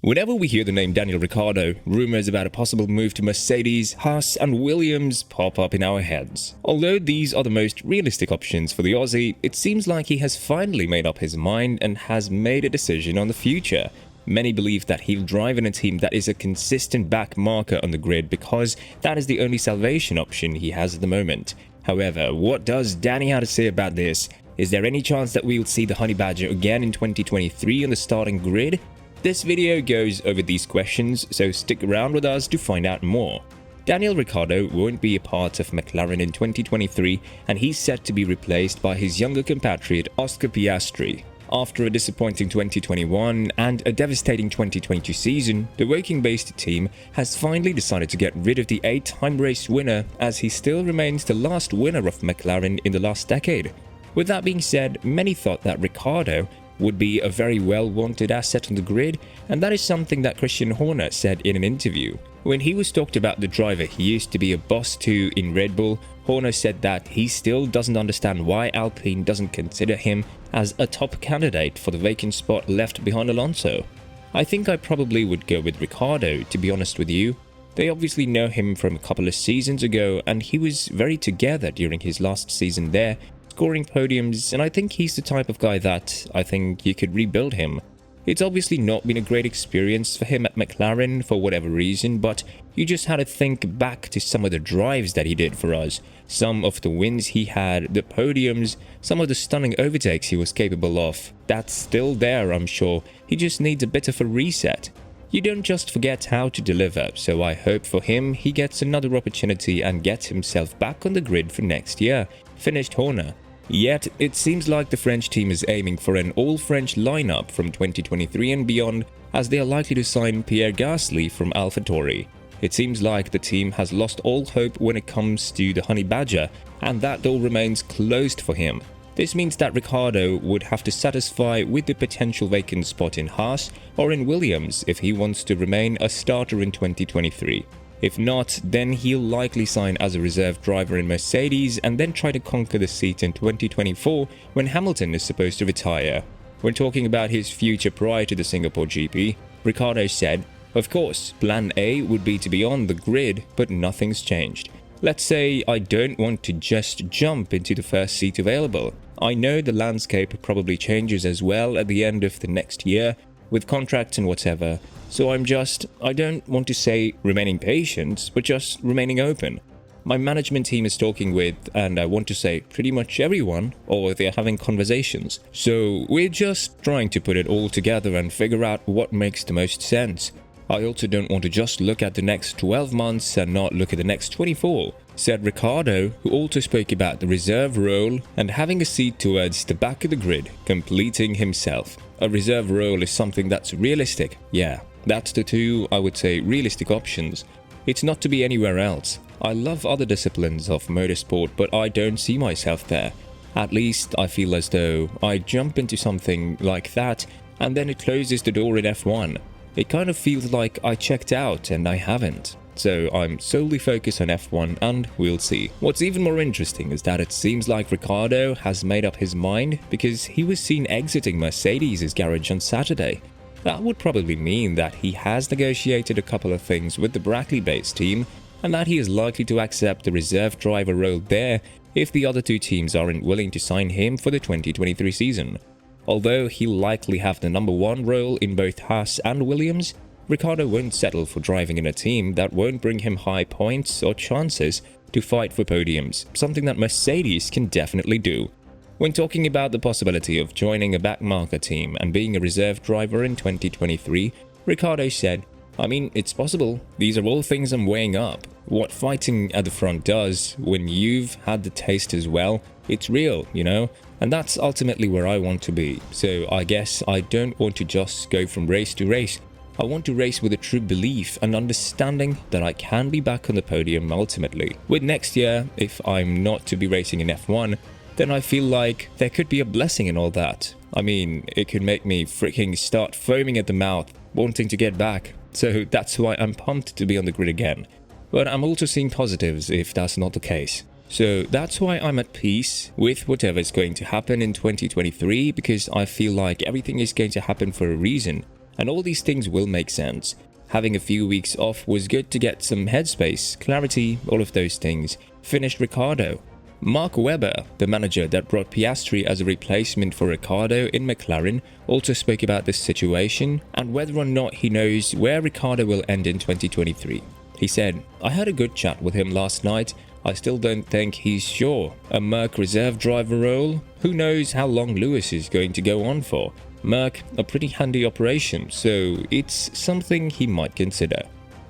Whenever we hear the name Daniel Ricciardo, rumors about a possible move to Mercedes, Haas and Williams pop up in our heads. Although these are the most realistic options for the Aussie, it seems like he has finally made up his mind and has made a decision on the future. Many believe that he'll drive in a team that is a consistent back marker on the grid because that is the only salvation option he has at the moment. However, what does Danny have to say about this? Is there any chance that we'll see the Honey Badger again in 2023 on the starting grid? This video goes over these questions, so stick around with us to find out more. Daniel Ricciardo won't be a part of McLaren in 2023, and he's set to be replaced by his younger compatriot Oscar Piastri. After a disappointing 2021 and a devastating 2022 season, the Woking-based team has finally decided to get rid of the 8-time race winner, as he still remains the last winner of McLaren in the last decade. With that being said, many thought that Ricciardo would be a very well-wanted asset on the grid, and that is something that Christian Horner said in an interview. When he was talked about the driver he used to be a boss to in Red Bull, Horner said that he still doesn't understand why Alpine doesn't consider him as a top candidate for the vacant spot left behind Alonso. I think I probably would go with Ricciardo, to be honest with you. They obviously know him from a couple of seasons ago, and he was very together during his last season there, scoring podiums, and I think he's the type of guy that I think you could rebuild him. It's obviously not been a great experience for him at McLaren for whatever reason, but you just had to think back to some of the drives that he did for us, some of the wins he had, the podiums, some of the stunning overtakes he was capable of. That's still there, I'm sure. He just needs a bit of a reset. You don't just forget how to deliver, so I hope for him he gets another opportunity and gets himself back on the grid for next year, finished Horner. Yet, it seems like the French team is aiming for an all-French lineup from 2023 and beyond, as they are likely to sign Pierre Gasly from AlphaTauri. It seems like the team has lost all hope when it comes to the Honey Badger, and that door remains closed for him. This means that Ricciardo would have to satisfy with the potential vacant spot in Haas or in Williams if he wants to remain a starter in 2023. If not, then he'll likely sign as a reserve driver in Mercedes and then try to conquer the seat in 2024 when Hamilton is supposed to retire. When talking about his future prior to the Singapore GP, Ricciardo said, "Of course, plan A would be to be on the grid, but nothing's changed. Let's say I don't want to just jump into the first seat available. I know the landscape probably changes as well at the end of the next year, with contracts and whatever, so I don't want to say remaining patient, but just remaining open. My management team is talking with, and I want to say pretty much everyone, or they're having conversations. So we're just trying to put it all together and figure out what makes the most sense. I also don't want to just look at the next 12 months and not look at the next 24, said Ricciardo, who also spoke about the reserve role and having a seat towards the back of the grid, completing himself. A reserve role is something that's realistic. Yeah, that's the two, I would say, realistic options. It's not to be anywhere else. I love other disciplines of motorsport, but I don't see myself there. At least I feel as though I jump into something like that and then it closes the door in F1. It kind of feels like I checked out and I haven't. So I'm solely focused on F1 and we'll see. What's even more interesting is that it seems like Ricciardo has made up his mind because he was seen exiting Mercedes' garage on Saturday. That would probably mean that he has negotiated a couple of things with the Brackley-based team and that he is likely to accept the reserve driver role there if the other two teams aren't willing to sign him for the 2023 season. Although he'll likely have the number one role in both Haas and Williams, Ricciardo won't settle for driving in a team that won't bring him high points or chances to fight for podiums, something that Mercedes can definitely do. When talking about the possibility of joining a backmarker team and being a reserve driver in 2023, Ricciardo said, "I mean, it's possible. These are all things I'm weighing up. What fighting at the front does, when you've had the taste as well, it's real, you know? And that's ultimately where I want to be. So I guess I don't want to just go from race to race. I want to race with a true belief and understanding that I can be back on the podium ultimately. With next year, if I'm not to be racing in F1, then I feel like there could be a blessing in all that. I mean, it could make me freaking start foaming at the mouth, wanting to get back. So that's why I'm pumped to be on the grid again. But I'm also seeing positives if that's not the case. So that's why I'm at peace with whatever's going to happen in 2023, because I feel like everything is going to happen for a reason. and all these things will make sense. Having a few weeks off was good to get some headspace, clarity, all of those things, finished Ricciardo. Mark Webber, the manager that brought Piastri as a replacement for Ricciardo in McLaren, also spoke about this situation and whether or not he knows where Ricciardo will end in 2023. He said, "I had a good chat with him last night. I still don't think he's sure. A Merc reserve driver role? Who knows how long Lewis is going to go on for? Merc, a pretty handy operation, so it's something he might consider.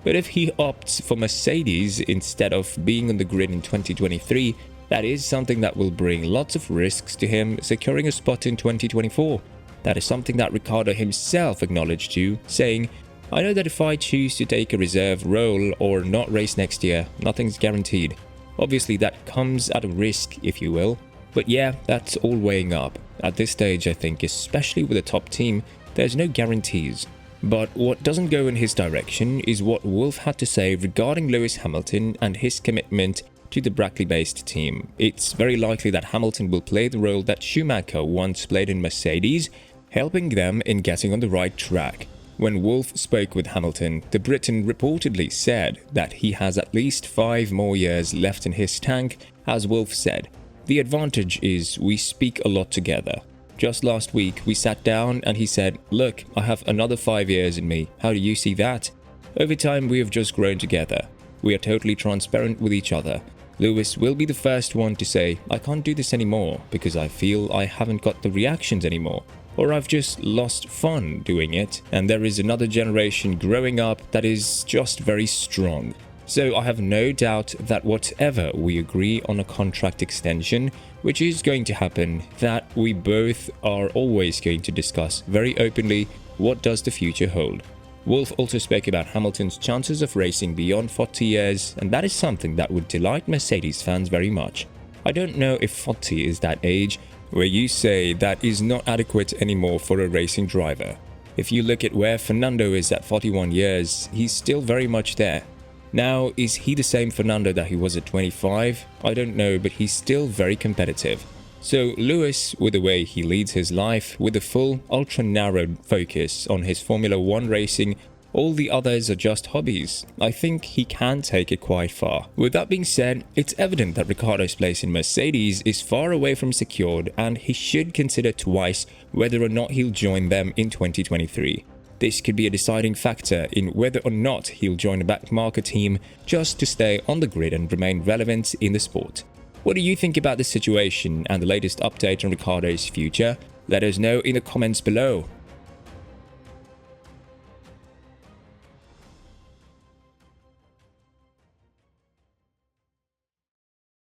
But if he opts for Mercedes instead of being on the grid in 2023, that is something that will bring lots of risks to him securing a spot in 2024. That is something that Ricciardo himself acknowledged to, saying, I know that if I choose to take a reserve role or not race next year, nothing's guaranteed. Obviously that comes at a risk, if you will. But yeah, that's all weighing up. At this stage, I think, especially with a top team, there's no guarantees. But what doesn't go in his direction is what Wolff had to say regarding Lewis Hamilton and his commitment to the Brackley-based team. It's very likely that Hamilton will play the role that Schumacher once played in Mercedes, helping them in getting on the right track. When Wolff spoke with Hamilton, the Briton reportedly said that he has at least 5 more years left in his tank. As Wolff said, the advantage is we speak a lot together. Just last week, we sat down and he said, look, I have another 5 years in me. How do you see that? Over time, we have just grown together. We are totally transparent with each other. Lewis will be the first one to say, I can't do this anymore because I feel I haven't got the reactions anymore, or I've just lost fun doing it, and there is another generation growing up that is just very strong. So I have no doubt that whatever we agree on a contract extension, which is going to happen, that we both are always going to discuss very openly what does the future hold. Wolff also spoke about Hamilton's chances of racing beyond 40 years, and that is something that would delight Mercedes fans very much. I don't know if 40 is that age where you say that is not adequate anymore for a racing driver. If you look at where Fernando is at 41 years, he's still very much there. Now, is he the same Fernando that he was at 25? I don't know, but he's still very competitive. So Lewis, with the way he leads his life, with a full, ultra-narrowed focus on his Formula 1 racing, all the others are just hobbies. I think he can take it quite far. With that being said, it's evident that Ricciardo's place in Mercedes is far away from secured, and he should consider twice whether or not he'll join them in 2023. This could be a deciding factor in whether or not he'll join a backmarker team just to stay on the grid and remain relevant in the sport. What do you think about this situation and the latest update on Ricciardo's future? Let us know in the comments below.